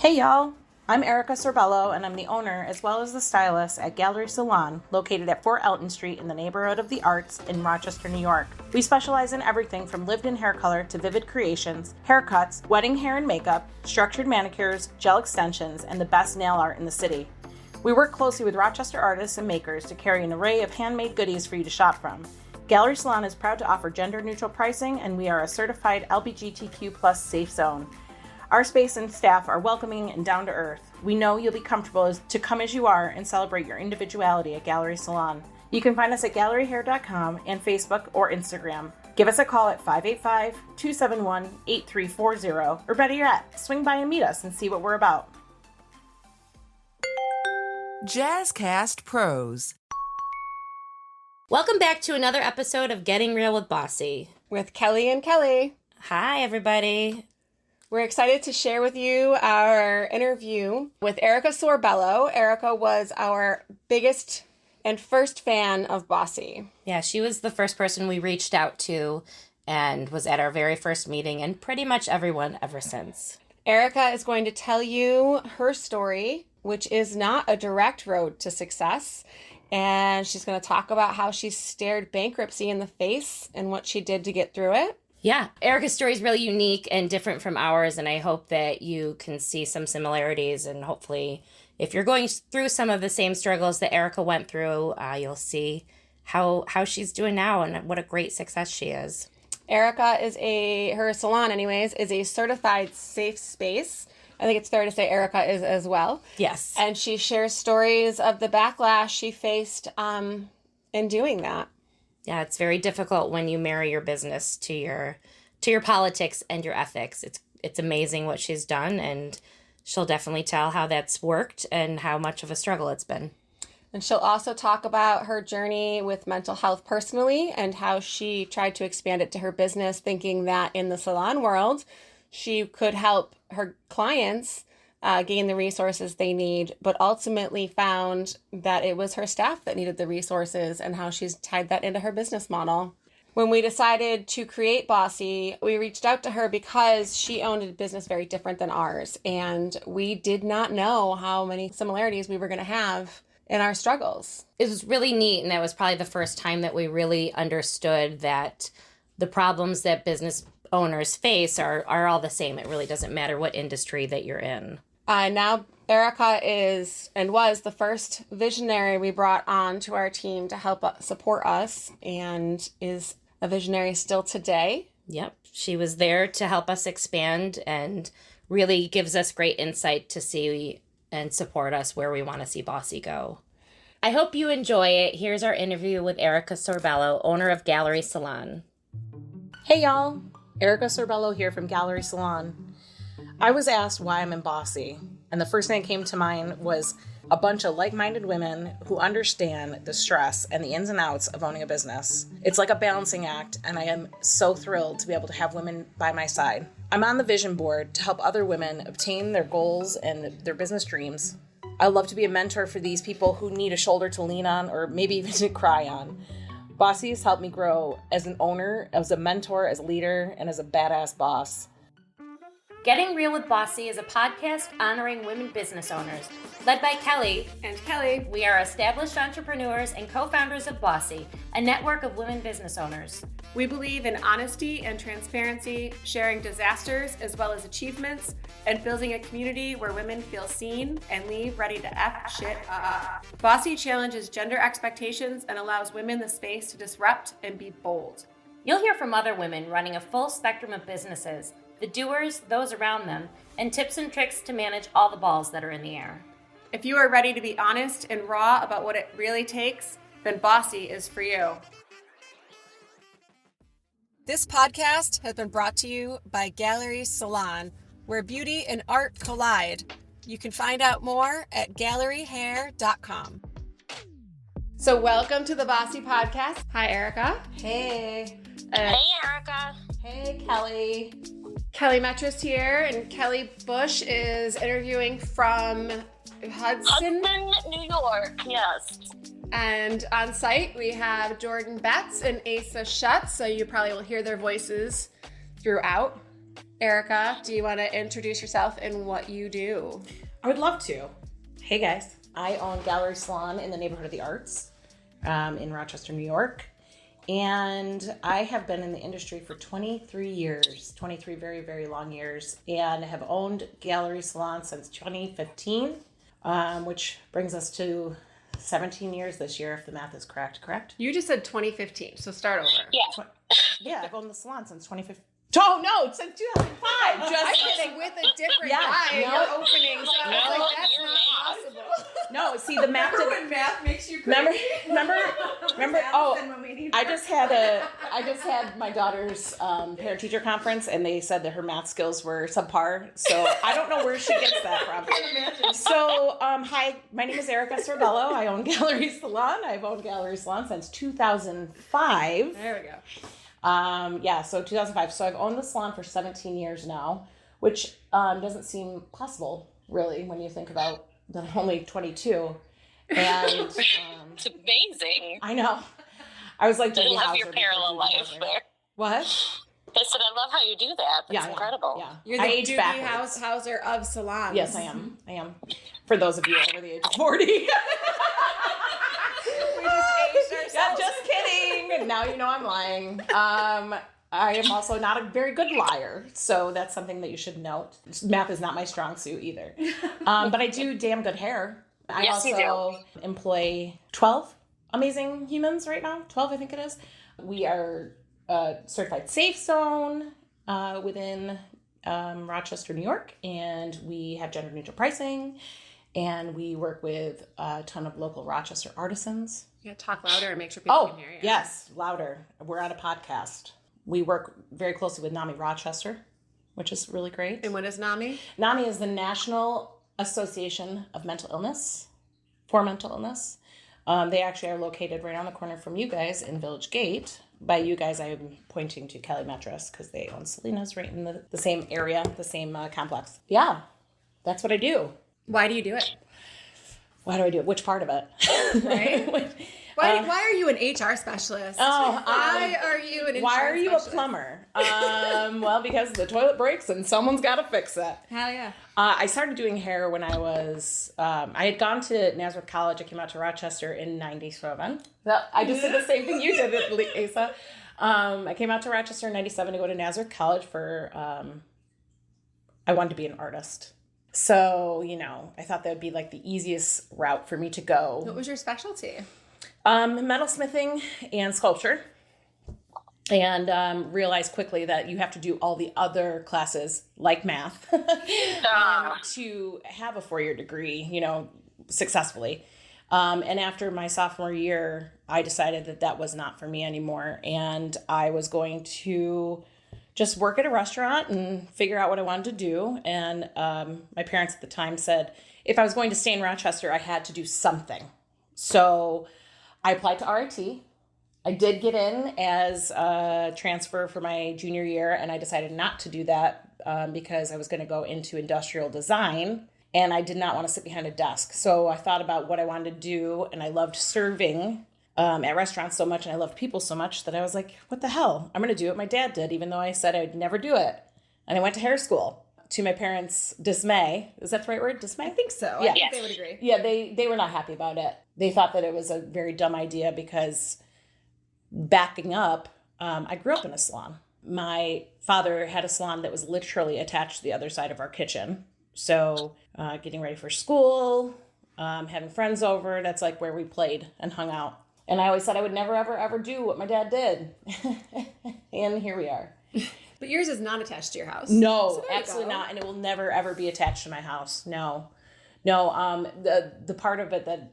Hey y'all, I'm Erika Sorbello and I'm the owner as well as the stylist at Gallery Salon, located at 4 Elton Street in the neighborhood of the arts in Rochester, New York. We specialize in everything from lived-in hair color to vivid creations, haircuts, wedding hair and makeup, structured manicures, gel extensions, and the best nail art in the city. We work closely with Rochester artists and makers to carry an array of handmade goodies for you to shop from. Gallery Salon is proud to offer gender-neutral pricing, and we are a certified LGBTQ+ safe zone. Our space and staff are welcoming and down to earth. We know you'll be comfortable to come as you are and celebrate your individuality at Gallery Salon. You can find us at galleryhair.com and Facebook or Instagram. Give us a call at 585-271-8340, or better yet, swing by and meet us and see what we're about. Jazzcast Pros. Welcome back to another episode of Getting Real with Bossy. With Kelly and Kelly. Hi, everybody. We're excited to share with you our interview with Erika Sorbello. Erika was our biggest and first fan of Bossy. Yeah, she was the first person we reached out to and was at our very first meeting, and pretty much everyone ever since. Erika is going to tell you her story, which is not a direct road to success. And she's going to talk about how she stared bankruptcy in the face and what she did to get through it. Yeah, Erika's story is really unique and different from ours, and I hope that you can see some similarities, and hopefully if you're going through some of the same struggles that Erika went through, you'll see how she's doing now and what a great success she is. Erika her salon anyways, is a certified safe space. I think it's fair to say Erika is as well. Yes. And she shares stories of the backlash she faced in doing that. Yeah, it's very difficult when you marry your business to your politics and your ethics. It's amazing what she's done, and she'll definitely tell how that's worked and how much of a struggle it's been. And she'll also talk about her journey with mental health personally and how she tried to expand it to her business, thinking that in the salon world, she could help her clients gain the resources they need, but ultimately found that it was her staff that needed the resources and how she's tied that into her business model. When we decided to create Bossy, we reached out to her because she owned a business very different than ours, and we did not know how many similarities we were going to have in our struggles. It was really neat, and that was probably the first time that we really understood that the problems that business owners face are all the same. It really doesn't matter what industry that you're in. Now Erika is and was the first visionary we brought on to our team to help support us, and is a visionary still today. Yep. She was there to help us expand and really gives us great insight to see and support us where we want to see Bossy go. I hope you enjoy it. Here's our interview with Erika Sorbello, owner of Gallery Salon. Hey y'all, Erika Sorbello here from Gallery Salon. I was asked why I'm in Bossy, and the first thing that came to mind was a bunch of like-minded women who understand the stress and the ins and outs of owning a business. It's like a balancing act, and I am so thrilled to be able to have women by my side. I'm on the vision board to help other women obtain their goals and their business dreams. I love to be a mentor for these people who need a shoulder to lean on, or maybe even to cry on. Bossy has helped me grow as an owner, as a mentor, as a leader, and as a badass boss. Getting Real with Bossy is a podcast honoring women business owners. Led by Kelly And Kelly. we are established entrepreneurs and co-founders of Bossy, a network of women business owners. We believe in honesty and transparency, sharing disasters as well as achievements, and building a community where women feel seen and leave ready to F shit up. Bossy challenges gender expectations and allows women the space to disrupt and be bold. You'll hear from other women running a full spectrum of businesses, the doers, those around them, and tips and tricks to manage all the balls that are in the air. If you are ready to be honest and raw about what it really takes, then Bossy is for you. This podcast has been brought to you by Gallery Salon, where beauty and art collide. You can find out more at galleryhair.com. So welcome to the Bossy Podcast. Hi, Erika. Hey. Hey, Erika. Hey, Kelly. Kelly Metris here, and Kelly Bush is interviewing from Hudson, New York, yes. And on site, we have Jordan Betts and Asa Schutz, so you probably will hear their voices throughout. Ericka, do you want to introduce yourself and what you do? I would love to. Hey guys, I own Gallery Salon in the neighborhood of the Arts in Rochester, New York. And I have been in the industry for 23 years, 23 very, very long years, and have owned Gallery Salon since 2015, which brings us to 17 years this year, if the math is correct? You just said 2015, so start over. Yeah. Yeah, I've owned the salon since 2015. Oh, no, since 2005. Just I kidding. was with a different Yeah, guy in no. your opening, so I was No, like, that's you're not not. possible. No, see, the math didn't... When math makes you crazy. Remember, I just had my daughter's parent teacher conference, and they said that her math skills were subpar. So I don't know where she gets that from. So, hi, my name is Erika Sorbello. I own Gallery Salon. I've owned Gallery Salon since 2005. There we go. So 2005. So I've owned the salon for 17 years now, which doesn't seem possible, really, when you think about that I'm only 22. And It's amazing. I know. I was like, I Doogie love your Howser before parallel Doogie life Howser. there. What? I said, I love how you do that. That's incredible. Yeah. You're I the age Doogie backwards. Howser of salons. Yes, I am. For those of you over the age of 40. We just aged ourselves. Yeah, just kidding. Now you know I'm lying. I am also not a very good liar, so that's something that you should note. Math is not my strong suit either. But I do damn good hair. I Yes, you also employ 12 amazing humans right now. 12, I think it is. We are certified Safe Zone within Rochester, New York, and we have gender neutral pricing, and we work with a ton of local Rochester artisans. You gotta talk louder and make sure people can hear you. Yes, louder. We're on a podcast. We work very closely with NAMI Rochester, which is really great. And what is NAMI? NAMI is the National Association of Mental Illness, for mental illness. They actually are located right on the corner from you guys in Village Gate. By you guys, I am pointing to Kelly Metris because they own Selena's right in the same area, the same complex. Yeah, that's what I do. Why do you do it? Why do I do it? Which part of it? Right? Why are you an HR specialist? Why are you an Why are you a specialist? plumber? Well, because the toilet breaks and someone's got to fix it. Hell yeah. I started doing hair when I was, I had gone to Nazareth College. I came out to Rochester in 97. I just did the same thing you did, Asa. I came out to Rochester in 97 to go to Nazareth College for, I wanted to be an artist. So, I thought that would be like the easiest route for me to go. What was your specialty? Metalsmithing and sculpture. And realized quickly that you have to do all the other classes, like math, to have a 4-year degree, successfully. And after my sophomore year, I decided that was not for me anymore. And I was going to just work at a restaurant and figure out what I wanted to do. And my parents at the time said, if I was going to stay in Rochester, I had to do something. So I applied to RIT. I did get in as a transfer for my junior year, and I decided not to do that because I was going to go into industrial design, and I did not want to sit behind a desk. So I thought about what I wanted to do, and I loved serving at restaurants so much, and I loved people so much that I was like, what the hell? I'm going to do what my dad did, even though I said I'd never do it. And I went to hair school. To my parents' dismay. Is that the right word? Dismay? I think so. Yeah. I think they would agree. Yeah, they were not happy about it. They thought that it was a very dumb idea because backing up, I grew up in a salon. My father had a salon that was literally attached to the other side of our kitchen. So getting ready for school, having friends over, that's like where we played and hung out. And I always said I would never, ever, ever do what my dad did. And here we are. But yours is not attached to your house. No, So there you absolutely go. not. And it will never, ever be attached to my house. No. The part of it that,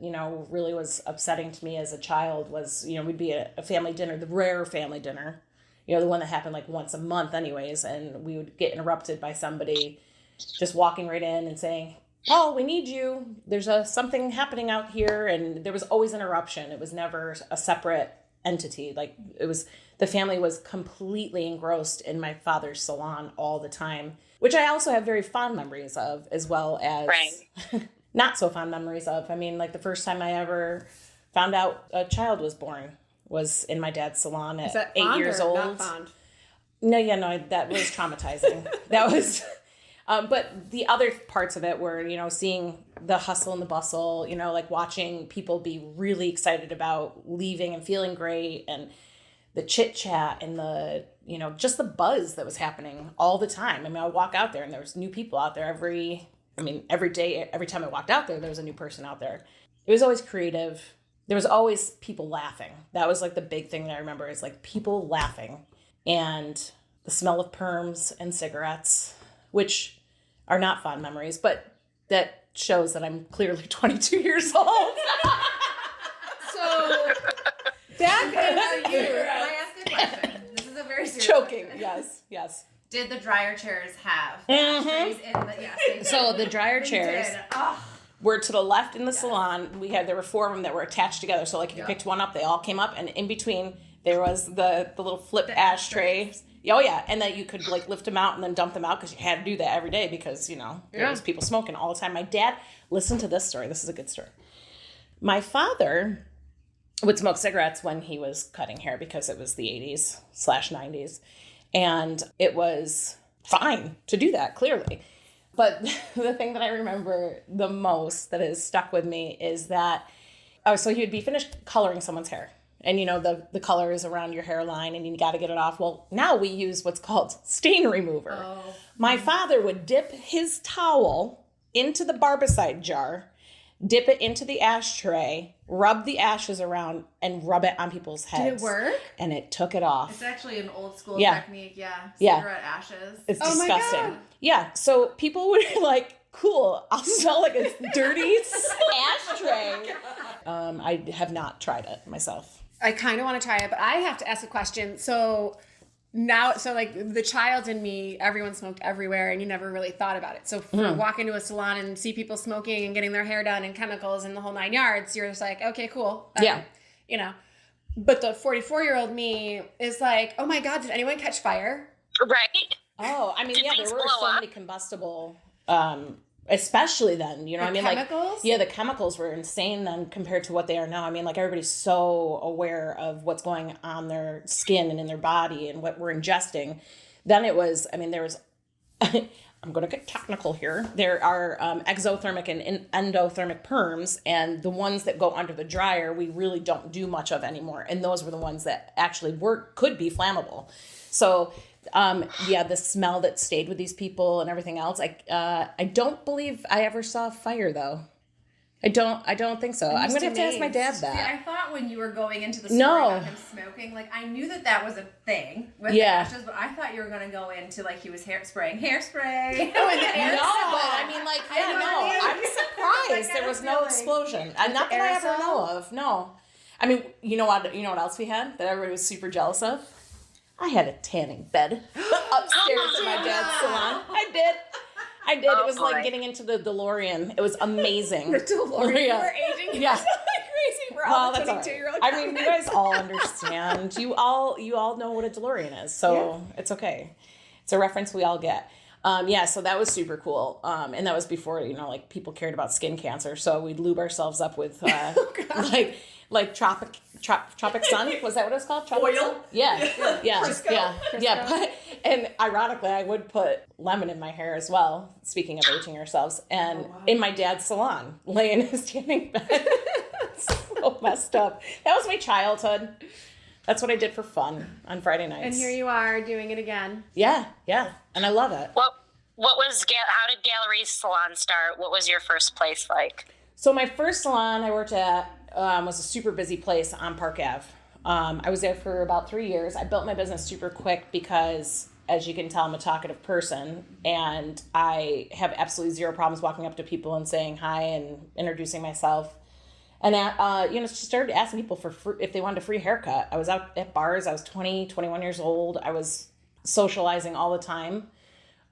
really was upsetting to me as a child was, we'd be at a family dinner, the rare family dinner, the one that happened like once a month anyways. And we would get interrupted by somebody just walking right in and saying, "Oh, we need you. There's something happening out here." And there was always interruption. It was never a separate entity. Like the family was completely engrossed in my father's salon all the time, which I also have very fond memories of, as well as not so fond memories of. I mean, like the first time I ever found out a child was born was in my dad's salon at Is that 8 fond years or old. not fond? No, that was traumatizing. That was, but the other parts of it were, seeing the hustle and the bustle, like watching people be really excited about leaving and feeling great, and the chit chat and the, just the buzz that was happening all the time. I mean, I would walk out there and there was new people out there every day, every time I walked out there was a new person out there. It was always creative. There was always people laughing. That was like the big thing that I remember, is like people laughing, and the smell of perms and cigarettes, which are not fond memories, but that shows that I'm clearly 22 years old. So back in Can I ask a question? This is a very serious Choking. question. Yes. Did the dryer chairs have ashtrays in the? Yes, they did. So the dryer They chairs did. Oh, were to the left in the salon. There were 4 of them that were attached together. So like if you picked one up, they all came up, and in between there was the little flip ashtrays. Oh yeah, and that you could like lift them out and then dump them out, because you had to do that every day, because there was people smoking all the time. My dad, listen to this story. This is a good story. My father would smoke cigarettes when he was cutting hair, because it was the 80s/90s, and it was fine to do that, clearly. But the thing that I remember the most that has stuck with me is that, so he would be finished coloring someone's hair. And, the color is around your hairline and you got to get it off. Well, now we use what's called stain remover. Oh. My father would dip his towel into the barbicide jar, dip it into the ashtray, rub the ashes around, and rub it on people's heads. Did it work? And it took it off. it's actually an old school technique. Yeah. Cigarette ashes. It's Oh my disgusting. God. Yeah. So people would like, cool, I'll smell like a dirty ashtray. I have not tried it myself. I kind of want to try it, but I have to ask a question. So like the child in me, everyone smoked everywhere, and you never really thought about it. So for walk into a salon and see people smoking and getting their hair done and chemicals and the whole 9 yards, you're just like, okay, cool. Yeah. But the 44-year-old me is like, oh my God, did anyone catch fire? Right? Oh, I mean, Did there things were blow so up? many combustible, especially then, what I mean? Chemicals? Like, the chemicals were insane then compared to what they are now. I mean, like, everybody's so aware of what's going on their skin and in their body and what we're ingesting. Then it was, there was, I'm going to get technical here. There are exothermic and endothermic perms, and the ones that go under the dryer, we really don't do much of anymore. And those were the ones that actually could be flammable. So, the smell that stayed with these people and everything else. I don't believe I ever saw fire though. I don't think so. I'm going to have to ask my dad that. See, I thought when you were going into the story about him smoking, like I knew that was a thing with the ashes, but I thought you were going to go into like he was spraying hairspray. No, but I mean, like, I'm surprised there was no explosion. Not that I ever know of. No, I mean, you know what else we had that everybody was super jealous of? I had a tanning bed upstairs at my dad's salon. I did. It was like getting into the DeLorean. It was amazing. The DeLorean. Yeah. We're aging. Yeah. Crazy for all the 22-year-old. I mean, you guys all understand. You all know what a DeLorean is, so it's okay. It's a reference we all get. So that was super cool. And that was before, like people cared about skin cancer. So we'd lube ourselves up with like Tropic Sun. Was that what it was called? Tropic Sun? Yeah. Crisco. Yeah. But, and ironically, I would put lemon in my hair as well. Speaking of aging ourselves, and in my dad's salon, lay in his tanning bed. So messed up. That was my childhood. That's what I did for fun on Friday nights. And here you are doing it again. Yeah. And I love it. What how did Gallery Salon start? What was your first place like? So my first salon I worked at was a super busy place on Park Ave. I was there for about 3 years. I built my business super quick because, as you can tell, I'm a talkative person, and I have absolutely zero problems walking up to people and saying hi and introducing myself. And just started asking people if they wanted a free haircut. I was out at bars. I was 20, 21 years old. I was socializing all the time.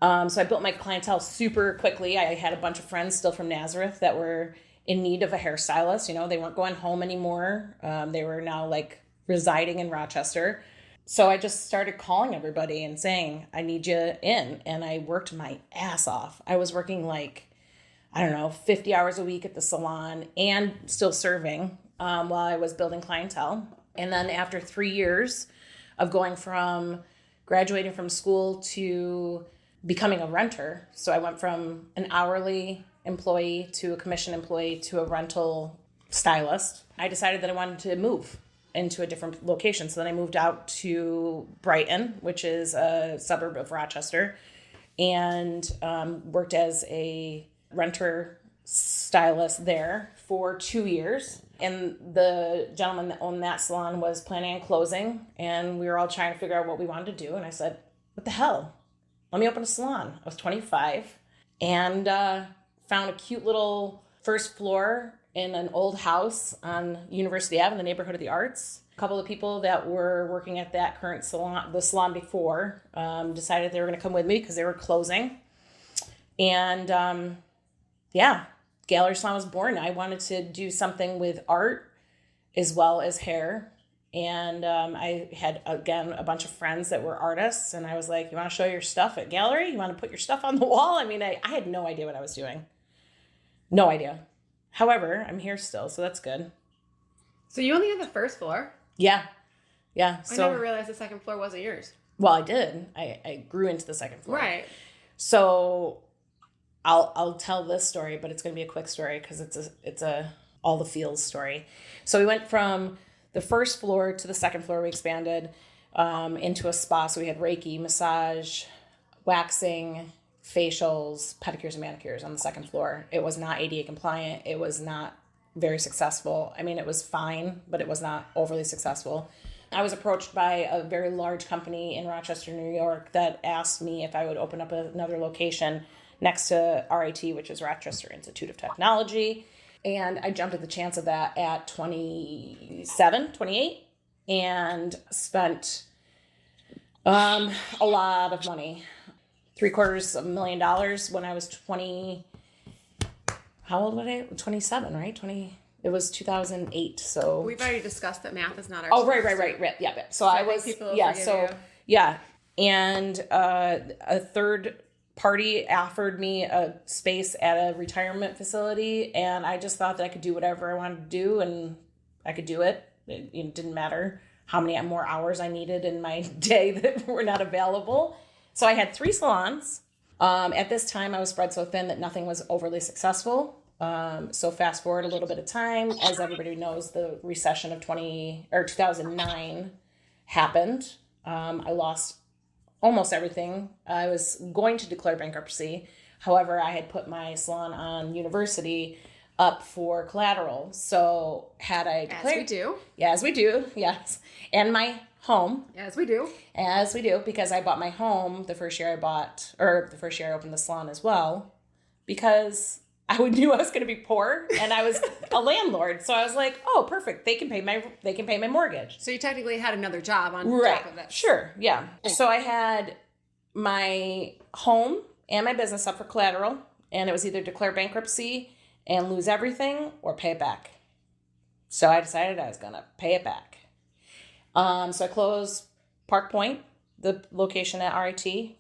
So I built my clientele super quickly. I had a bunch of friends still from Nazareth that were in need of a hairstylist. They weren't going home anymore. They were now like residing in Rochester. So I just started calling everybody and saying, I need you in. And I worked my ass off. I was working 50 hours a week at the salon and still serving while I was building clientele. And then after 3 years of going from graduating from school to becoming a renter. So I went from an hourly employee to a commission employee to a rental stylist. I decided that I wanted to move into a different location. So then I moved out to Brighton, which is a suburb of Rochester, and worked as a renter stylist there for 2 years. And the gentleman that owned that salon was planning on closing, and we were all trying to figure out what we wanted to do. And I said, what the hell? Let me open a salon. I was 25 and found a cute little first floor in an old house on University Ave in the neighborhood of the arts. A couple of people that were working at that current salon, the salon before, decided they were going to come with me because they were closing. And Gallery Salon was born. I wanted to do something with art as well as hair. And I had, again, a bunch of friends that were artists. And I was like, you want to show your stuff at Gallery? You want to put your stuff on the wall? I mean, I had no idea what I was doing. No idea. However, I'm here still, so that's good. So you only had the first floor? Yeah. I never realized the second floor wasn't yours. Well, I did. I grew into the second floor. Right. So I'll tell this story, but it's going to be a quick story because it's a all the feels story. So we went from the first floor to the second floor. We expanded into a spa. So we had Reiki, massage, waxing, facials, pedicures, and manicures on the second floor. It was not ADA compliant. It was not very successful. I mean, it was fine, but it was not overly successful. I was approached by a very large company in Rochester, New York, that asked me if I would open up another location next to RIT, which is Rochester Institute of Technology. And I jumped at the chance of that at 28, and spent a lot of money. $750,000 when I was 20. How old was I? 27, right? It was 2008. So we've already discussed that math is not our. Oh, right. Yeah. So I was, and a third party offered me a space at a retirement facility, and I just thought that I could do whatever I wanted to do, and I could do it. It didn't matter how many more hours I needed in my day that were not available. So I had 3 salons. At this time, I was spread so thin that nothing was overly successful. So fast forward a little bit of time, as everybody knows, the recession of 2009 happened. I lost almost everything. I was going to declare bankruptcy. However, I had put my salon on University up for collateral. So had I declared... As we do. Yeah, as we do, yes. And my home. As we do, because I bought my home the first year I opened the salon as well, because I knew I was going to be poor and I was a landlord. So I was like, oh, perfect. They can pay my mortgage. So you technically had another job on top of this. Sure. Yeah. So I had my home and my business up for collateral, and it was either declare bankruptcy and lose everything or pay it back. So I decided I was going to pay it back. So I closed Park Point, the location at RIT.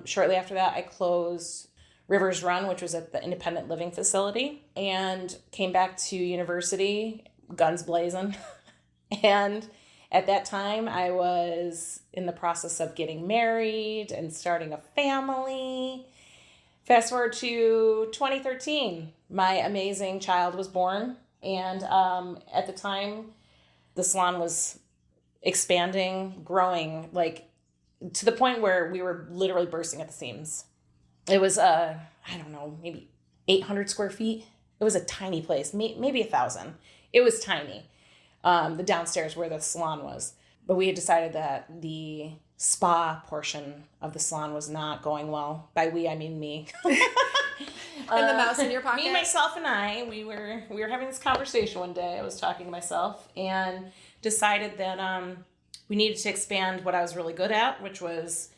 Shortly after that, I closed Rivers Run, which was at the independent living facility, and came back to University, guns blazing. And at that time, I was in the process of getting married and starting a family. Fast forward to 2013, my amazing child was born. And at the time, the salon was expanding, growing, like to the point where we were literally bursting at the seams. It was, maybe 800 square feet. It was a tiny place, maybe 1,000. It was tiny. The downstairs where the salon was. But we had decided that the spa portion of the salon was not going well. By we, I mean me. And the mouse in your pocket? Me, myself, and I, we were having this conversation one day. I was talking to myself and decided that we needed to expand what I was really good at, which was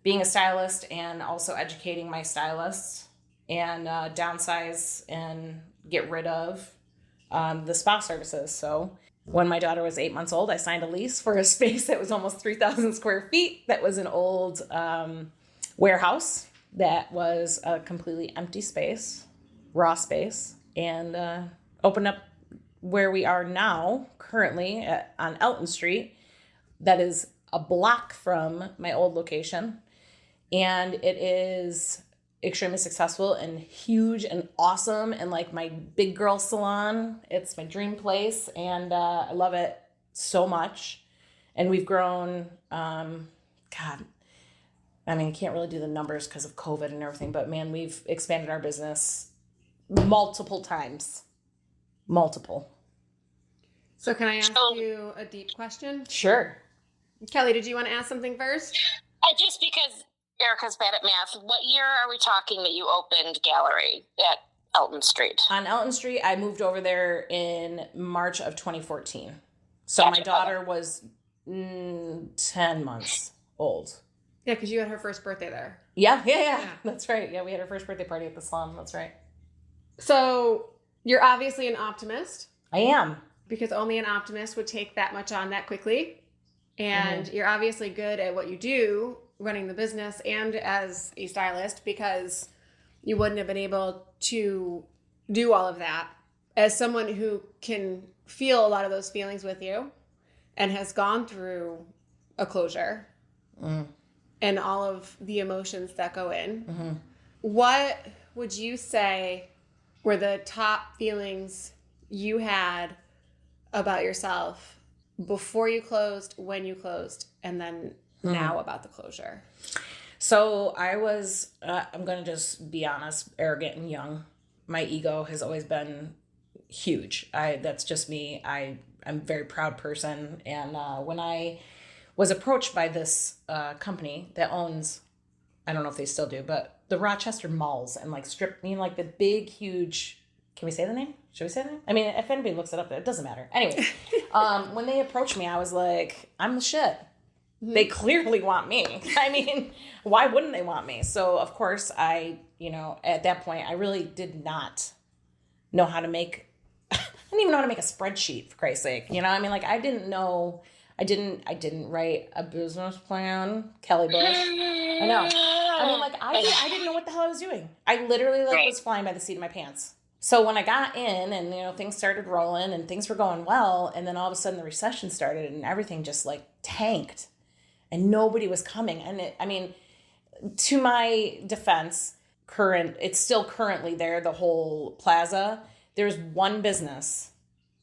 being a stylist and also educating my stylists, and downsize and get rid of the spa services. So when my daughter was 8 months old, I signed a lease for a space that was almost 3,000 square feet. That was an old warehouse that was a completely empty space, raw space, and opened up where we are now, currently on Elton Street. That is a block from my old location, and it is extremely successful and huge and awesome and like my big girl salon. It's my dream place, and I love it so much. And we've grown, God, I mean, I can't really do the numbers because of COVID and everything, but man, we've expanded our business multiple times. Multiple. So can I ask you a deep question? Sure. Kelly, did you want to ask something first? Just because Erika's bad at math, what year are we talking that you opened Gallery at Elton Street? On Elton Street, I moved over there in March of 2014. So my daughter was 10 months old. Yeah, because you had her first birthday there. Yeah. That's right. Yeah, we had our first birthday party at the salon. That's right. So you're obviously an optimist. I am. Because only an optimist would take that much on that quickly. And you're obviously good at what you do, running the business and as a stylist, because you wouldn't have been able to do all of that. As someone who can feel a lot of those feelings with you and has gone through a closure and all of the emotions that go in, what would you say were the top feelings you had about yourself before you closed, when you closed, and then now about the closure? So I was, I'm going to just be honest, arrogant and young. My ego has always been huge. That's just me. I'm a very proud person. And when I was approached by this company that owns, I don't know if they still do, but the Rochester malls and like like the big, huge, can we say the name? Should we say the name? I mean, if anybody looks it up, it doesn't matter. Anyway, when they approached me, I was like, I'm the shit. They clearly want me. I mean, why wouldn't they want me? So, of course, at that point, I really did not know how to make, I didn't even know how to make a spreadsheet, for Christ's sake. I mean, like, I didn't know, I didn't write a business plan, Kelly Bush. I know. I mean, like, I didn't know what the hell I was doing. I literally was flying by the seat of my pants. So when I got in and, things started rolling and things were going well, and then all of a sudden the recession started and everything just like tanked and nobody was coming. And to my defense, it's still currently there, the whole plaza. There's one business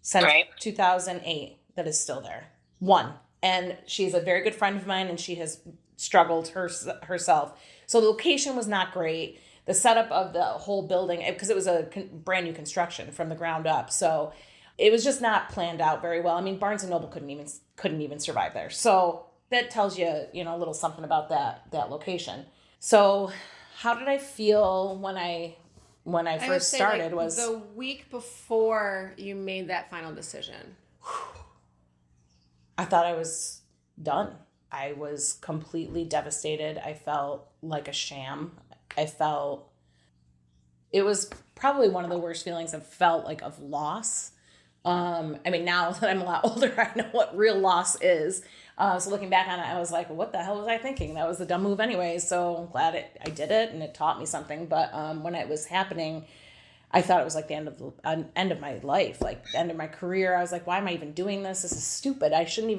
since 2008 that is still there. One. And she's a very good friend of mine and she has struggled herself. So the location was not great. The setup of the whole building, because it was a brand new construction from the ground up. So it was just not planned out very well. I mean, Barnes & Noble couldn't even survive there. So that tells you, a little something about that location. So how did I feel when I first started? Was the week before you made that final decision. I thought I was done. I was completely devastated. I felt like a sham. It was probably one of the worst feelings I've felt, like, of loss. Now that I'm a lot older, I know what real loss is. So looking back on it, I was like, what the hell was I thinking? That was a dumb move anyway. So I'm glad I did it and it taught me something. But when it was happening, I thought it was like the end of my life, like the end of my career. I was like, why am I even doing this? This is stupid. I shouldn't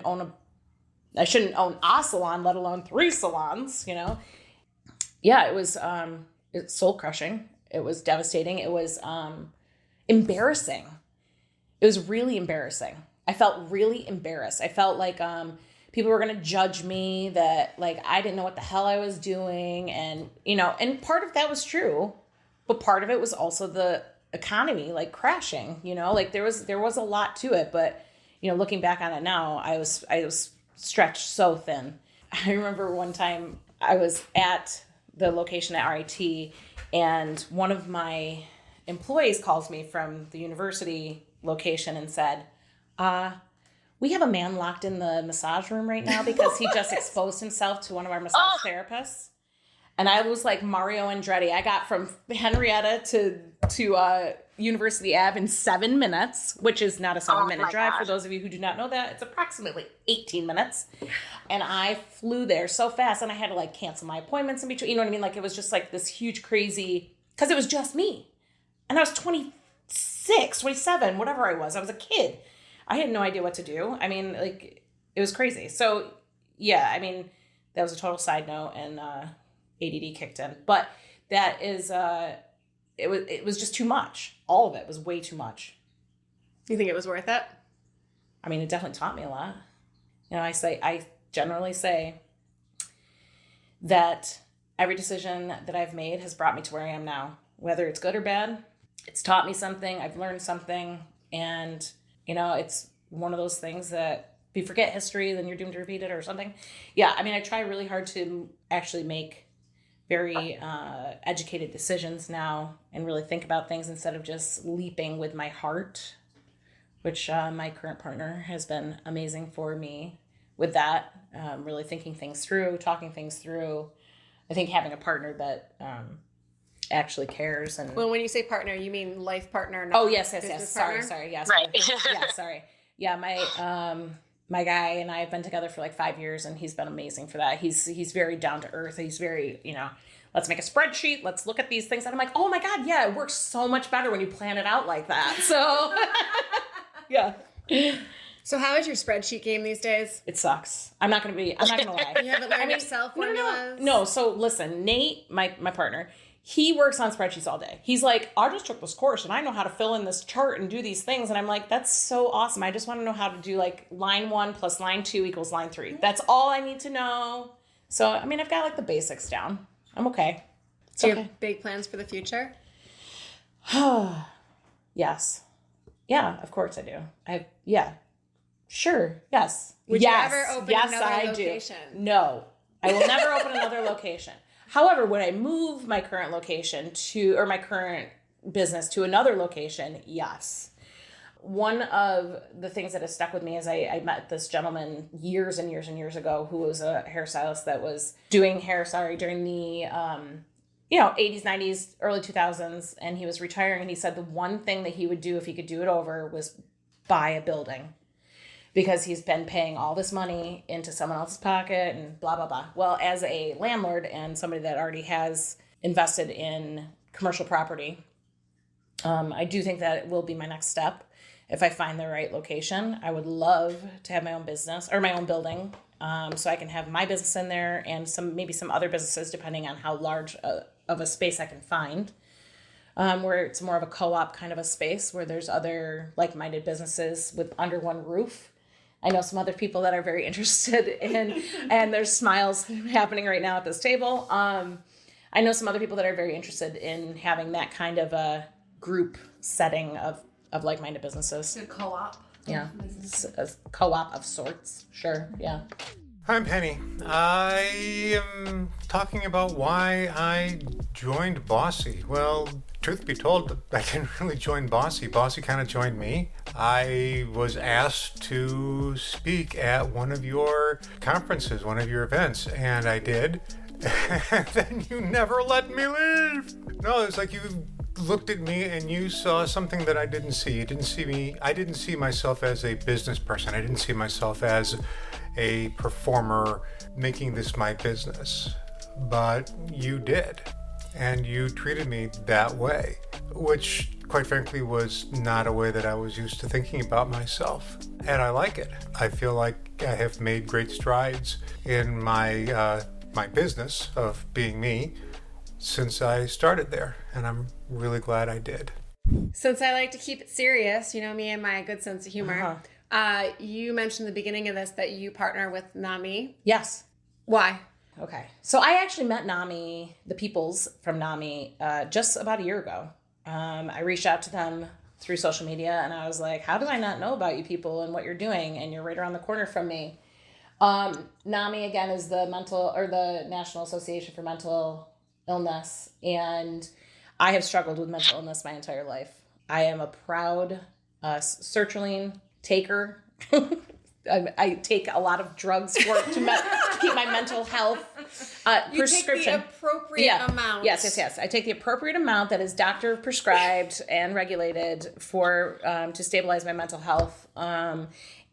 own a salon, let alone 3 salons, Yeah, it was it's soul crushing. It was devastating. It was embarrassing. It was really embarrassing. I felt really embarrassed. I felt like people were going to judge me, that like I didn't know what the hell I was doing. And, and part of that was true, but part of it was also the economy like crashing, like there was a lot to it. But, looking back on it now, I was stretched so thin. I remember one time I was at the location at RIT and one of my employees calls me from the university location and said, we have a man locked in the massage room right now because he just exposed himself to one of our massage therapists. And I was like Mario Andretti. I got from Henrietta to University Ave in 7 minutes, which is not a 7-minute drive. For those of you who do not know that, it's approximately 18 minutes. And I flew there so fast and I had to like cancel my appointments in between. You know what I mean? Like it was just like this huge crazy, because it was just me. And I was 26, 27, whatever I was a kid. I had no idea what to do. I mean, like, was crazy. So yeah, I mean, that was a total side note, and ADD kicked in. But that is, it was just too much. All of it was way too much. You think it was worth it? I mean, it definitely taught me a lot. You know, I generally say that every decision that I've made has brought me to where I am now, whether it's good or bad. It's taught me something. I've learned something. And, you know, it's one of those things that if you forget history, then you're doomed to repeat it or something. Yeah, I mean, I try really hard to actually make very educated decisions now and really think about things instead of just leaping with my heart, which my current partner has been amazing for me with that, really thinking things through, talking things through. I think having a partner that actually cares. And well, when you say partner, you mean life partner? Oh, yes. Partner? Sorry. Yes. Right. Yeah, sorry. Yeah, my guy and I have been together for like 5 years, and he's been amazing for that. He's very down to earth. He's very, you know, let's make a spreadsheet. Let's look at these things. And I'm like, oh my God, yeah, it works so much better when you plan it out like that. So, yeah. So how is your spreadsheet game these days? It sucks. I'm not going to lie. You haven't learned Excel formulas? No. So listen, Nate, my partner, he works on spreadsheets all day. He's like, I just took this course and I know how to fill in this chart and do these things. And I'm like, that's so awesome. I just want to know how to do like line 1 plus line 2 equals line 3. That's all I need to know. So, I mean, I've got like the basics down. I'm okay. Do you have big plans for the future? Yes. Yeah, of course I do. Sure. Yes. Would yes. you ever open yes, another I location? Do. No. I will never open another location. However, when I move my current location or my current business to another location, yes. One of the things that has stuck with me is I met this gentleman years and years and years ago who was a hairstylist that was doing hair, during the 80s, 90s, early 2000s, and he was retiring, and he said the one thing that he would do if he could do it over was buy a building, because he's been paying all this money into someone else's pocket and blah, blah, blah. Well, as a landlord and somebody that already has invested in commercial property, I do think that it will be my next step. If I find the right location, I would love to have my own business or my own building, so I can have my business in there and maybe some other businesses, depending on how large of a space I can find, where it's more of a co-op kind of a space where there's other like-minded businesses with under one roof. I know some other people that are very interested in, and there's smiles happening right now at this table. I know some other people that are very interested in having that kind of a group setting of like-minded businesses. A co-op. Yeah, a co-op of sorts. Sure, yeah. I'm Penny. I am talking about why I joined Bossy. Well, truth be told, I didn't really join Bossy. Bossy kind of joined me. I was asked to speak at one of your conferences, one of your events, and I did. And then you never let me leave. No, it's like you looked at me and you saw something that I didn't see. You didn't see me. I didn't see myself as a business person. I didn't see myself as a performer making this my business. But you did. And you treated me that way, which quite frankly was not a way that I was used to thinking about myself. And I like it. I feel like I have made great strides in my my business of being me since I started there, and I'm really glad I did. Since I like to keep it serious, you know me and my good sense of humor, you mentioned at the beginning of this that you partner with NAMI. Yes. Why? Okay. So I actually met NAMI, the peoples from NAMI, just about a year ago. I reached out to them through social media, and I was like, how did I not know about you people and what you're doing? And you're right around the corner from me. NAMI, again, is the National Association for Mental Illness, and I have struggled with mental illness my entire life. I am a proud sertraline taker. I take a lot of drugs to keep my mental health. You Prescription. take the appropriate amount. Yes. I take the appropriate amount that is doctor prescribed and regulated for to stabilize my mental health.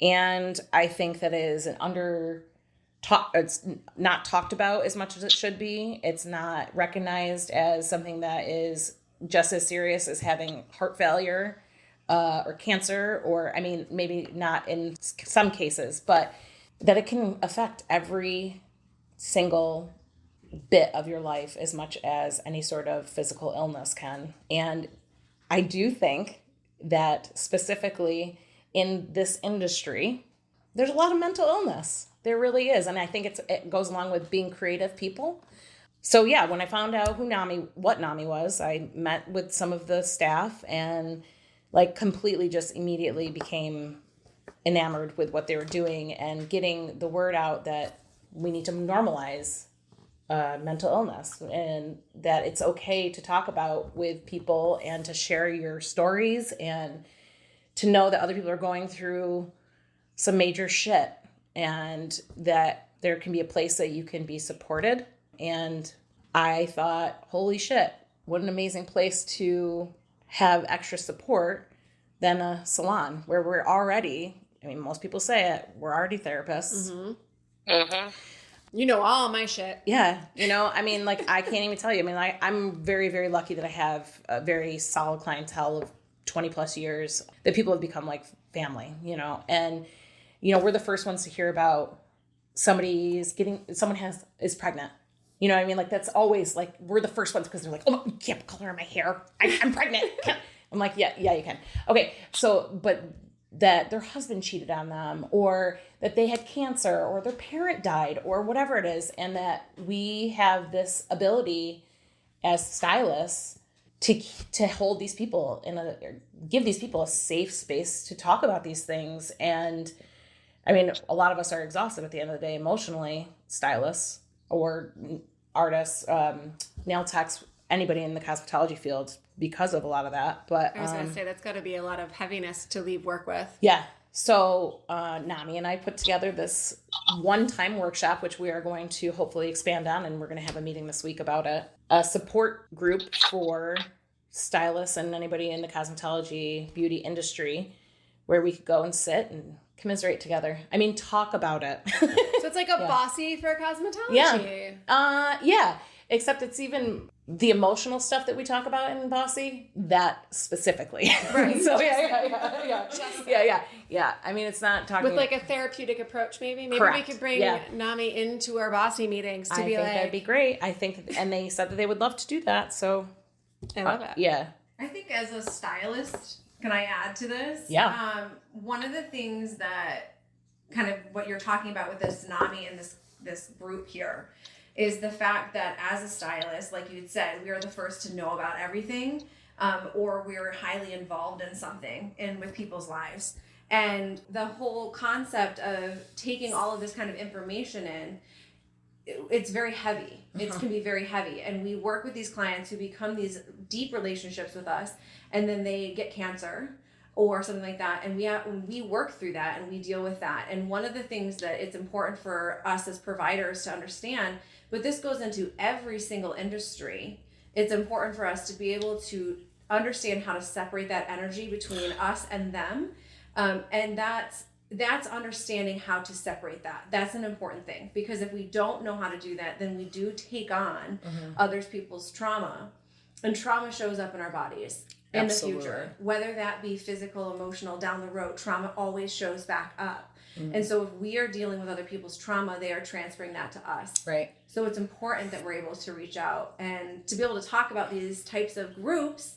And I think that it is it's not talked about as much as it should be. It's not recognized as something that is just as serious as having heart failure or cancer, or, I mean, maybe not in some cases, but that it can affect every single bit of your life as much as any sort of physical illness can. And I do think that specifically in this industry, there's a lot of mental illness. There really is. And I think it goes along with being creative people. So yeah, when I found out what NAMI was, I met with some of the staff and like completely just immediately became enamored with what they were doing and getting the word out that we need to normalize mental illness and that it's okay to talk about with people and to share your stories and to know that other people are going through some major shit and that there can be a place that you can be supported. And I thought, holy shit, what an amazing place to have extra support than a salon where we're already, I mean, most people say it, we're already therapists. Mm-hmm. Mm-hmm. You know all my shit. Yeah. You know, I mean, like, I can't even tell you. I mean, I'm very, very lucky that I have a very solid clientele of 20 plus years that people have become like family, you know, and, you know, we're the first ones to hear about someone is pregnant. You know what I mean? Like, that's always like, we're the first ones because they're like, oh, you can't put color in my hair. I'm pregnant. I'm like, yeah, you can. Okay. So, but that their husband cheated on them or that they had cancer or their parent died or whatever it is. And that we have this ability as stylists to hold these people give these people a safe space to talk about these things. And I mean, a lot of us are exhausted at the end of the day, emotionally, stylists or artists, nail techs, anybody in the cosmetology field because of a lot of that. But I was going to say that's got to be a lot of heaviness to leave work with. Yeah. So NAMI and I put together this one-time workshop, which we are going to hopefully expand on, and we're going to have a meeting this week about it. A support group for stylists and anybody in the cosmetology beauty industry where we could go and sit and commiserate together. I mean, talk about it. So it's like a Bossy for cosmetology. Yeah. Yeah. Except it's even the emotional stuff that we talk about in Bossy, that specifically. Right. So yeah. I mean, it's not talking with like a therapeutic approach. Maybe Correct. we could bring NAMI into our Bossy meetings to I be think like, that'd be great. I think, and they said that they would love to do that. So I love it. Yeah. I think as a stylist, can I add to this? Yeah. One of the things that kind of what you're talking about with this NAMI and this group here is the fact that as a stylist, like you'd said, we are the first to know about everything, or we're highly involved in something and with people's lives. And the whole concept of taking all of this kind of information in, it's very heavy. It can be very heavy. And we work with these clients who become these deep relationships with us, and then they get cancer or something like that. And we work through that and we deal with that. And one of the things that it's important for us as providers to understand, but this goes into every single industry, it's important for us to be able to understand how to separate that energy between us and them. And that's understanding how to separate that. That's an important thing, because if we don't know how to do that, then we do take on other people's trauma, and trauma shows up in our bodies in Absolutely. the future, whether that be physical, emotional, down the road. Trauma always shows back up. And so if we are dealing with other people's trauma, they are transferring that to us. Right. So it's important that we're able to reach out and to be able to talk about these types of groups.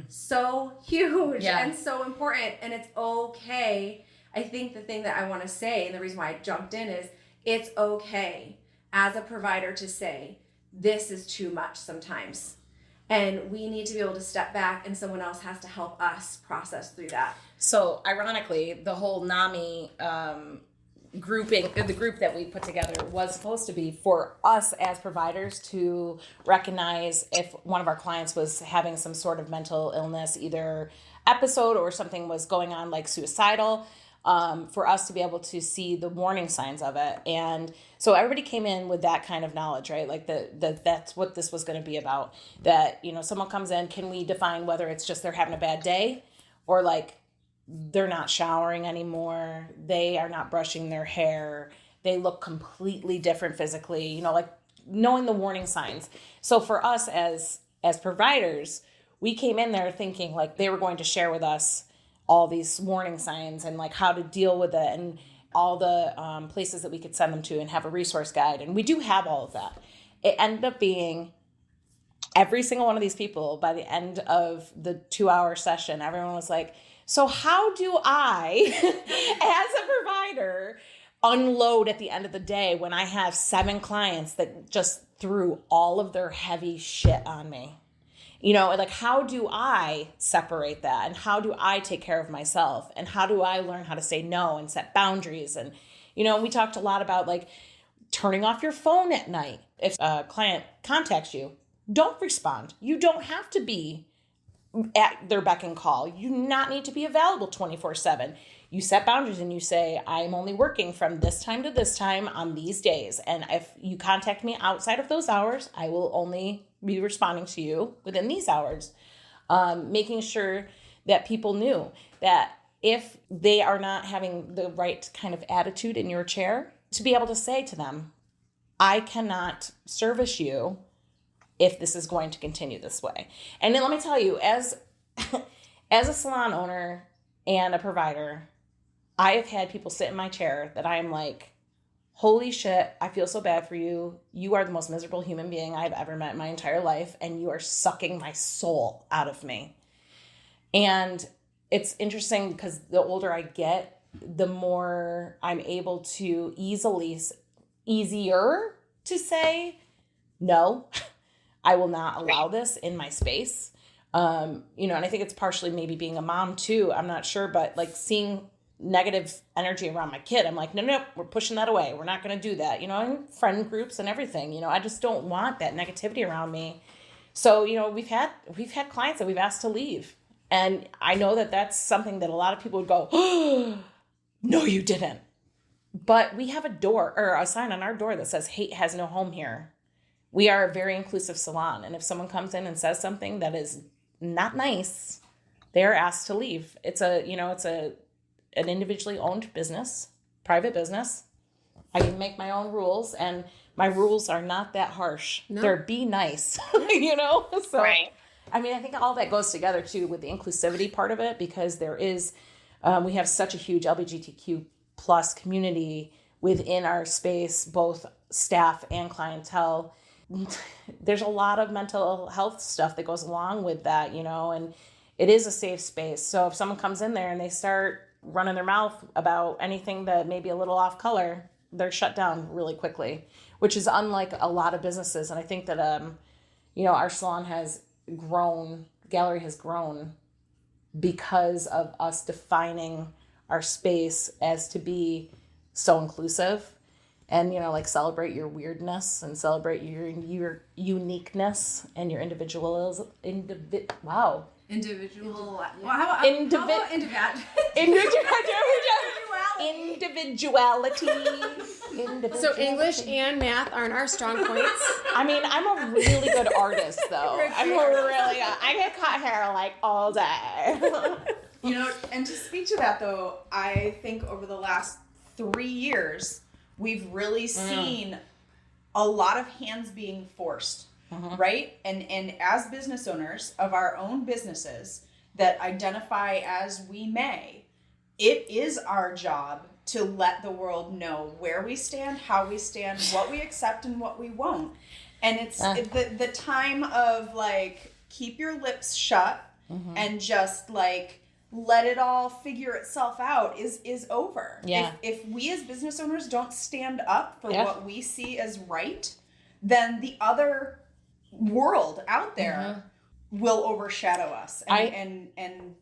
So huge and so important. And it's okay. I think the thing that I want to say, and the reason why I jumped in, is it's okay as a provider to say, this is too much sometimes. And we need to be able to step back, and someone else has to help us process through that. So ironically, the whole NAMI grouping, the group that we put together was supposed to be for us as providers to recognize if one of our clients was having some sort of mental illness, either episode or something was going on like suicidal, for us to be able to see the warning signs of it. And so everybody came in with that kind of knowledge, right? Like that's what this was going to be about. That, you know, someone comes in, can we define whether it's just they're having a bad day or like they're not showering anymore, they are not brushing their hair, they look completely different physically, you know, like knowing the warning signs. So for us as providers, we came in there thinking like they were going to share with us all these warning signs and like how to deal with it. all the places that we could send them to and have a resource guide. And we do have all of that. It ended up being every single one of these people by the end of the 2-hour session, everyone was like, so how do I, as a provider, unload at the end of the day when I have 7 clients that just threw all of their heavy shit on me? You know, like, how do I separate that? And how do I take care of myself? And how do I learn how to say no and set boundaries? And, you know, we talked a lot about like turning off your phone at night. If a client contacts you, don't respond. You don't have to be at their beck and call. You do not need to be available 24/7. You set boundaries and you say, I'm only working from this time to this time on these days. And if you contact me outside of those hours, I will only be responding to you within these hours. Making sure that people knew that if they are not having the right kind of attitude in your chair, to be able to say to them, I cannot service you if this is going to continue this way. And then let me tell you, as a salon owner and a provider, I have had people sit in my chair that I'm like, holy shit, I feel so bad for you. You are the most miserable human being I've ever met in my entire life, and you are sucking my soul out of me. And it's interesting because the older I get, the more I'm able to easier to say, no, I will not allow this in my space. You know, and I think it's partially maybe being a mom too. I'm not sure, but like seeing negative energy around my kid, I'm like, no, we're pushing that away. We're not going to do that, you know, in friend groups and everything, you know, I just don't want that negativity around me. So, you know, we've had clients that we've asked to leave. And I know that that's something that a lot of people would go, oh, no, you didn't. But we have a door or a sign on our door that says hate has no home here. We are a very inclusive salon. And if someone comes in and says something that is not nice, they're asked to leave. It's an individually owned business, private business. I can make my own rules, and my rules are not that harsh. No. They're be nice, you know? So, right. I mean, I think all that goes together too with the inclusivity part of it, because there is, we have such a huge LGBTQ plus community within our space, both staff and clientele. There's a lot of mental health stuff that goes along with that, you know, and it is a safe space. So if someone comes in there and they start running their mouth about anything that may be a little off color, they're shut down really quickly, which is unlike a lot of businesses. And I think that, you know, our salon has grown, Gallery has grown because of us defining our space as to be so inclusive and, you know, like celebrate your weirdness and celebrate your uniqueness and your individualism. Wow. Individual. Yeah. Well, how about individuality. So English and math aren't our strong points. I mean, I'm a really good artist, though. I get caught hair like all day. You know, and to speak to that, though, I think over the last 3 years, we've really seen a lot of hands being forced. Right? And as business owners of our own businesses that identify as we may, it is our job to let the world know where we stand, how we stand, what we accept and what we won't. And it's the time of like, keep your lips shut and just like, let it all figure itself out is over. Yeah. If we as business owners don't stand up for what we see as right, then the other world out there will overshadow us, and who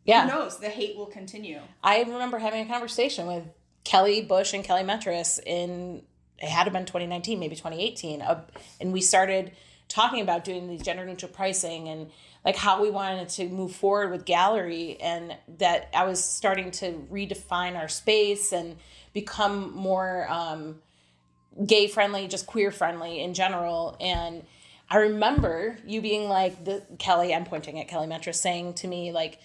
knows, the hate will continue. I remember having a conversation with Kelly Bush and Kelly Metris it had to have been 2019, maybe 2018, and we started talking about doing the gender neutral pricing and like how we wanted to move forward with Gallery, and that I was starting to redefine our space and become more gay friendly, just queer friendly in general. And I remember you being like, Kelly, I'm pointing at Kelly Metris, saying to me, like,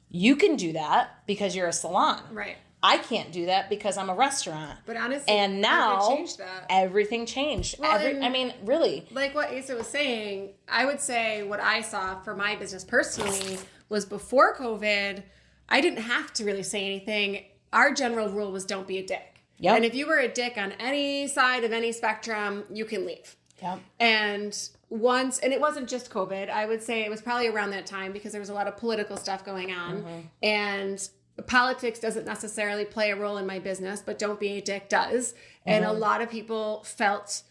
you can do that because you're a salon. Right. I can't do that because I'm a restaurant. But honestly, and now changed that. Everything changed. Well, I mean, really. Like what Asa was saying, I would say what I saw for my business personally was before COVID, I didn't have to really say anything. our general rule was don't be a dick. Yep. And if you were a dick on any side of any spectrum, you can leave. Yep. And once, and it wasn't just COVID, I would say it was probably around that time because there was a lot of political stuff going on. And politics doesn't necessarily play a role in my business, but don't be a dick does. And a lot of people felt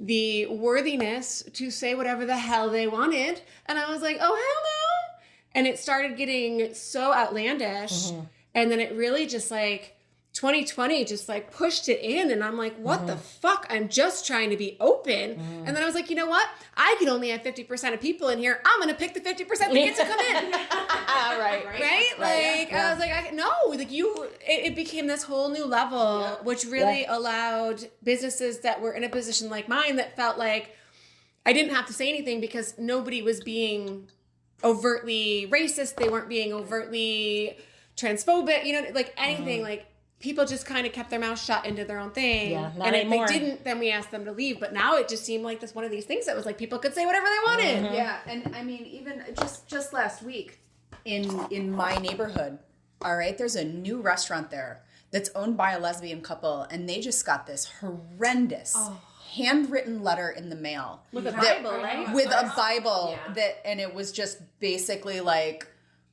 the worthiness to say whatever the hell they wanted. And I was like, oh, hell no. And it started getting so outlandish. And then it really just like 2020 just like pushed it in. And I'm like, what the fuck? I'm just trying to be open. And then I was like, you know what? I can only have 50% of people in here. I'm going to pick the 50% that get to come in. Right? Like, I was like, no, like it became this whole new level, which really allowed businesses that were in a position like mine that felt like I didn't have to say anything because nobody was being overtly racist. They weren't being overtly transphobic, you know, like anything, like people just kind of kept their mouth shut into their own thing. Yeah, not and anymore. if they didn't, then we asked them to leave. But now it just seemed like this one of these things that was like people could say whatever they wanted. Yeah, and I mean, even just last week in my neighborhood, all right, there's a new restaurant there that's owned by a lesbian couple, and they just got this horrendous handwritten letter in the mail With a Bible, right? With a Bible and it was just basically like,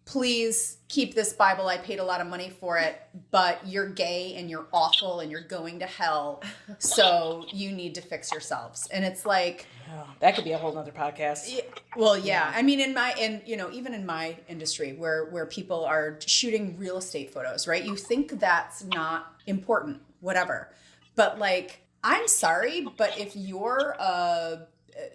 please keep this Bible. I paid a lot of money for it, but you're gay and you're awful and you're going to hell. So you need to fix yourselves. And it's like, that could be a whole nother podcast. well, yeah. I mean, even in my industry where people are shooting real estate photos, right? You think that's not important, whatever. But like, I'm sorry, but if you're an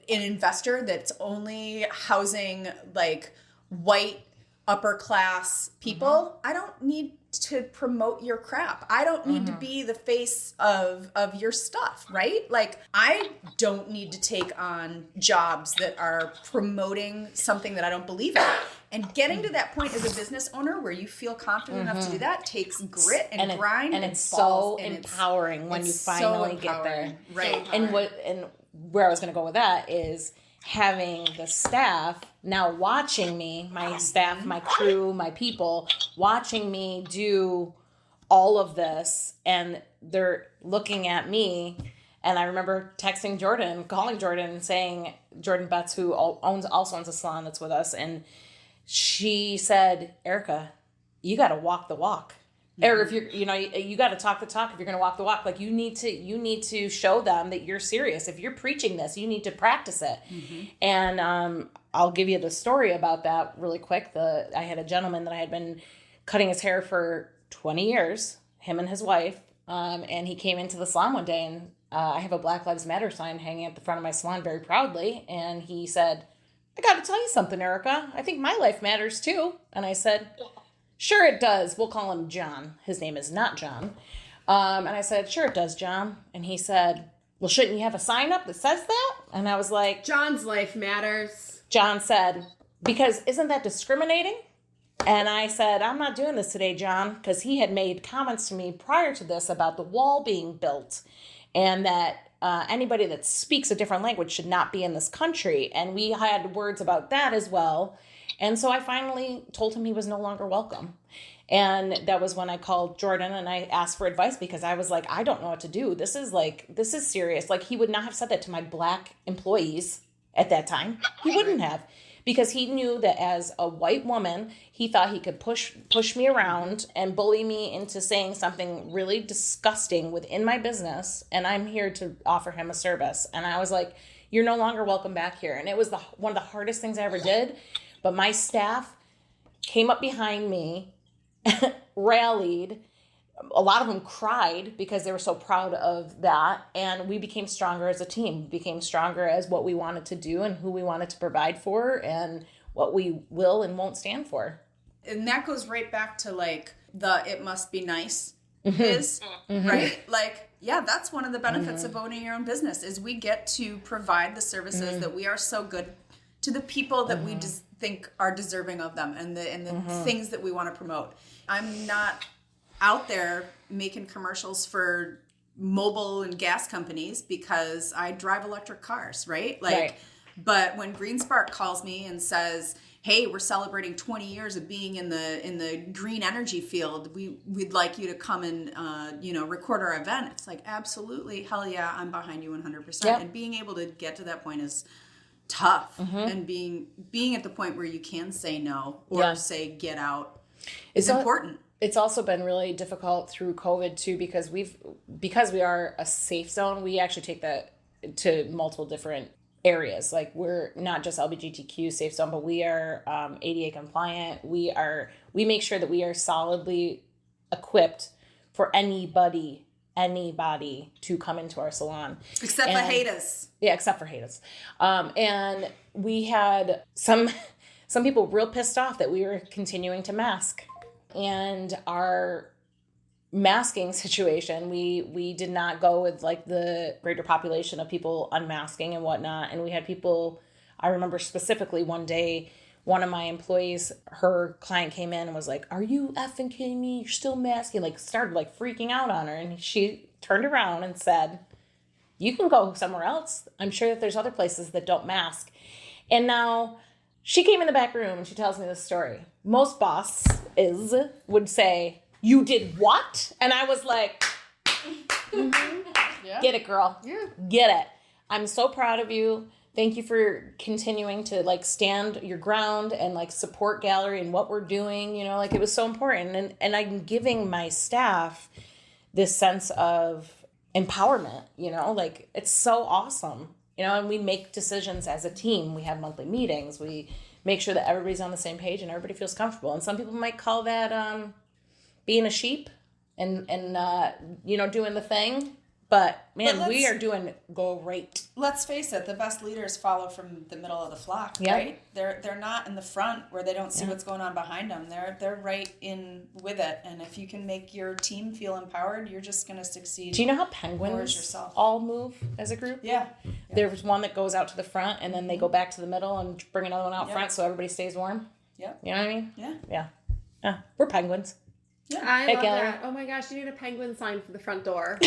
investor that's only housing like white upper class people, I don't need to promote your crap. I don't need to be the face of your stuff, right? Like, I don't need to take on jobs that are promoting something that I don't believe in. And getting to that point as a business owner where you feel confident enough to do that takes grit and grind and it's so empowering when you finally get there. Right. And where I was going to go with that is having the staff now watching me, my staff, my crew, my people, watching me do all of this, and they're looking at me. And I remember calling Jordan and saying, Jordan Betts, who also owns a salon that's with us, and she said, Ericka, you got to walk the walk. Or if you're, you got to talk the talk if you're going to walk the walk. Like you need to show them that you're serious. If you're preaching this, you need to practice it. And I'll give you the story about that really quick. I had a gentleman that I had been cutting his hair for 20 years, him and his wife. And he came into the salon one day, and I have a Black Lives Matter sign hanging at the front of my salon very proudly. And he said, I got to tell you something, Ericka. I think my life matters too. And I said, sure it does. We'll call him John. His name is not John. And I said, sure it does, John. And he said, well, shouldn't you have a sign up that says that? And I was like, John's life matters. John said, because isn't that discriminating? And I said, I'm not doing this today, John, because he had made comments to me prior to this about the wall being built and that anybody that speaks a different language should not be in this country. And we had words about that as well. And so I finally told him he was no longer welcome. And that was when I called Jordan and I asked for advice because I was like, I don't know what to do. This is serious. Like, he would not have said that to my Black employees at that time. He wouldn't have, because he knew that as a white woman, he thought he could push me around and bully me into saying something really disgusting within my business. And I'm here to offer him a service. And I was like, you're no longer welcome back here. And it was one of the hardest things I ever did. But my staff came up behind me, rallied. A lot of them cried because they were so proud of that. And we became stronger as a team. We became stronger as what we wanted to do and who we wanted to provide for and what we will and won't stand for. And that goes right back to like it must be nice is, right? Like, yeah, that's one of the benefits of owning your own business is we get to provide the services that we are so good to the people that we just think are deserving of them and the things that we want to promote. I'm not out there making commercials for mobile and gas companies because I drive electric cars, right? Like, but when Green Spark calls me and says, hey, we're celebrating 20 years of being in the green energy field. We'd like you to come and record our event. It's like, absolutely, hell yeah, I'm behind you 100%. Yep. And being able to get to that point is tough. And being at the point where you can say no or say get out is important. It's also been really difficult through COVID too, because we are a safe zone. We actually take that to multiple different areas. Like, we're not just LGBTQ safe zone, but we are ADA compliant. We make sure that we are solidly equipped for anybody to come into our salon. Except for haters. Yeah, except for haters. And we had some people real pissed off that we were continuing to mask. And our masking situation, we did not go with like the greater population of people unmasking and whatnot. And we had people, I remember specifically one day, one of my employees, her client came in and was like, "Are you effing kidding me? You're still masking?" Like, started like freaking out on her. And she turned around and said, "You can go somewhere else. I'm sure that there's other places that don't mask." And now she came in the back room and she tells me this story. Most bosses would say, "You did what?" And I was like, Get it, girl. Yeah. Get it. I'm so proud of you. Thank you for continuing to like stand your ground and like support Gallery and what we're doing. You know, like, it was so important. And I'm giving my staff this sense of empowerment, you know, like, it's so awesome. You know, and we make decisions as a team. We have monthly meetings. We make sure that everybody's on the same page and everybody feels comfortable. And some people might call that being a sheep and doing the thing. But man, we are doing great. Let's face it, the best leaders follow from the middle of the flock, right? They're not in the front where they don't see what's going on behind them. They're right in with it. And if you can make your team feel empowered, you're just going to succeed. Do you know how penguins all move as a group? Yeah. There's one that goes out to the front and then they go back to the middle and bring another one out front so everybody stays warm. Yeah. You know what I mean? Yeah. Yeah. We're penguins. Yeah. I love that. Oh my gosh, you need a penguin sign for the front door.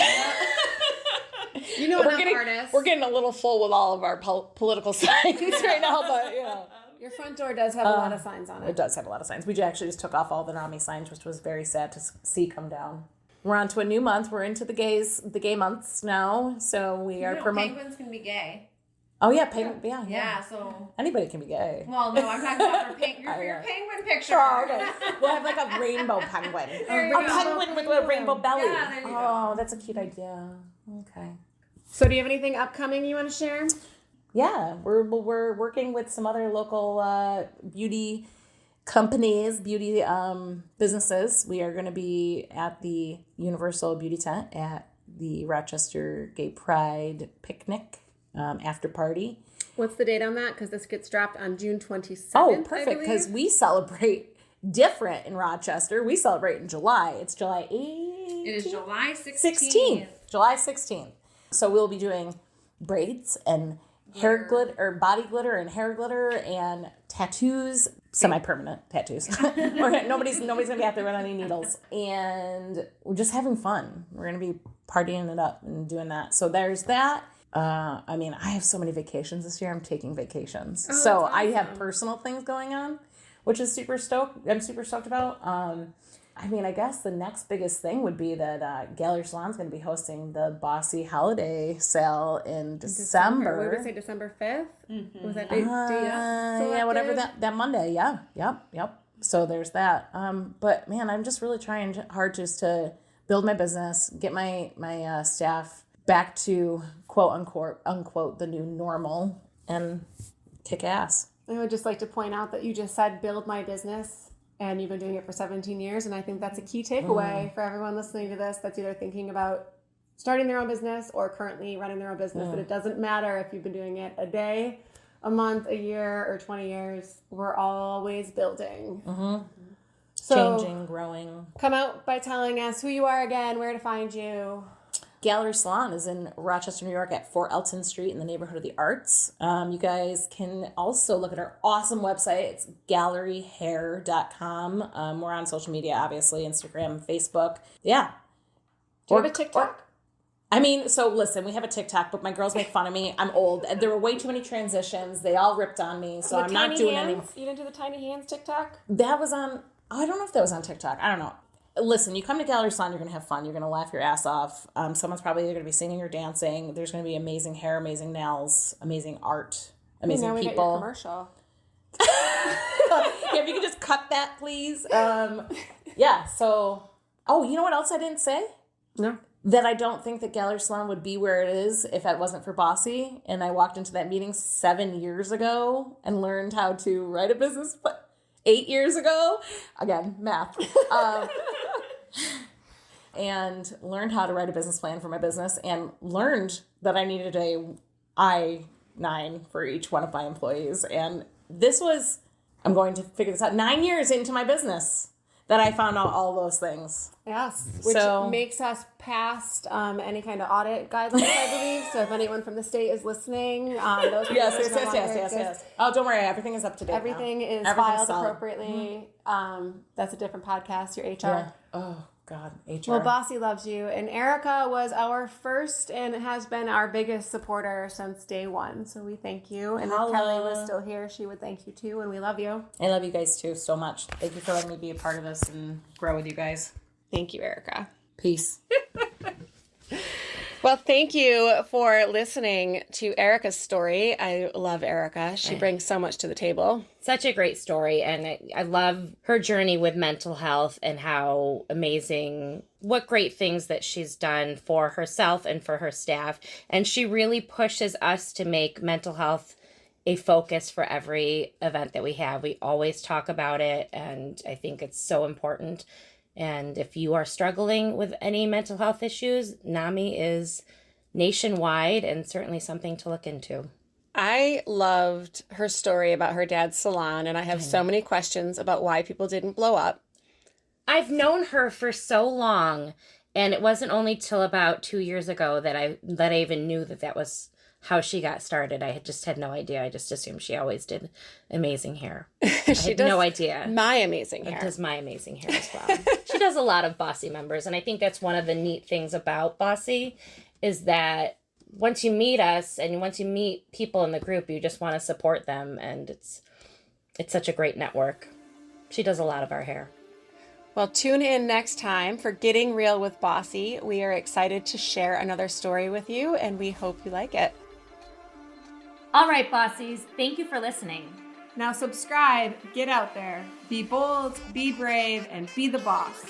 You know, we're getting a little full with all of our political signs right now, but you know. Your front door does have a lot of signs on it. It does have a lot of signs. We actually just took off all the NAMI signs, which was very sad to see come down. We're on to a new month. We're into the gay months now, so we are promoting. Penguins can be gay. Oh yeah, yeah. Yeah, so anybody can be gay. Well, no, I'm talking about your penguin picture. Oh, okay. We'll have like a rainbow penguin. A penguin with a rainbow belly. Yeah, there you go. That's a cute idea. Okay. So do you have anything upcoming you want to share? Yeah, we're working with some other local beauty companies, beauty businesses. We are going to be at the Universal Beauty Tent at the Rochester Gay Pride Picnic after party. What's the date on that? Because this gets dropped on June 27th. Oh, perfect, because we celebrate different in Rochester. We celebrate in July. It's July 8th. It is July 16th. July 16th. So we'll be doing braids and hair glitter, or body glitter and hair glitter and tattoos, semi-permanent tattoos. Nobody's gonna be out there with any needles, and we're just having fun. We're gonna be partying it up and doing that. So there's that. I have so many vacations this year. I'm taking vacations, so awesome. I have personal things going on, which is I'm super stoked about. I guess the next biggest thing would be that Gallery Salon is going to be hosting the Bossy holiday sale in December. What did we say, December 5th? Mm-hmm. Was that date? Yeah, whatever that Monday. Yeah, yep. So there's that. But man, I'm just really trying hard just to build my business, get my staff back to quote unquote the new normal, and kick ass. I would just like to point out that you just said build my business. And you've been doing it for 17 years. And I think that's a key takeaway for everyone listening to this that's either thinking about starting their own business or currently running their own business. That it doesn't matter if you've been doing it a day, a month, a year, or 20 years. We're always building. Mm-hmm. So changing, growing. Come out by telling us who you are again, where to find you. Gallery Salon is in Rochester, New York at 4 Elton Street in the neighborhood of the Arts. You guys can also look at our awesome website. It's galleryhair.com. We're on social media, obviously, Instagram, Facebook. Yeah. Do you have a TikTok? I mean, so listen, we have a TikTok, but my girls make fun of me. I'm old. There were way too many transitions. They all ripped on me, so I'm not doing any. You didn't do the tiny hands TikTok? That was on, I don't know if that was on TikTok. I don't know. Listen, you come to Gallery Salon, you're going to have fun. You're going to laugh your ass off. Someone's probably either going to be singing or dancing. There's going to be amazing hair, amazing nails, amazing art, amazing now people. We got your commercial. Yeah, if you could just cut that, please. Yeah, so, oh, you know what else I didn't say? No. That I don't think that Gallery Salon would be where it is if it wasn't for Bossy. And I walked into that meeting 7 years ago and learned how to write a business plan. 8 years ago. Again, math. And learned how to write a business plan for my business and learned that I needed a I-9 for each one of my employees. And this was, I'm going to figure this out, 9 years into my business that I found out all those things. Yes, which makes us past any kind of audit guidelines, I believe. So if anyone from the state is listening, those yes. Oh, don't worry, everything is up to date. Everything is filed appropriately. That's a different podcast. Your HR. Yeah. Oh God, HR. Well, Bossy loves you, and Ericka was our first and has been our biggest supporter since day one. So we thank you. And if Kelly was still here, she would thank you too. And we love you. I love you guys too so much. Thank you for letting me be a part of this and grow with you guys. Thank you, Ericka. Peace. Well, thank you for listening to Ericka's story. I love Ericka. She brings so much to the table. Such a great story. And I love her journey with mental health and how amazing, what great things that she's done for herself and for her staff. And she really pushes us to make mental health a focus for every event that we have. We always talk about it. And I think it's so important. And if you are struggling with any mental health issues, NAMI is nationwide and certainly something to look into. I loved her story about her dad's salon, and I have so many questions about why people didn't blow up. I've known her for so long, and it wasn't only till about 2 years ago that I even knew that was how she got started. I just had no idea. I just assumed she always did amazing hair. I had no idea. My amazing hair. Does my amazing hair as well. She does a lot of Bossy members, and I think that's one of the neat things about Bossy is that once you meet us and once you meet people in the group, you just want to support them, and it's such a great network. She does a lot of our hair. Well, tune in next time for Getting Real with Bossy. We are excited to share another story with you, and we hope you like it. All right, Bossies, thank you for listening. Now subscribe, get out there, be bold, be brave, and be the boss.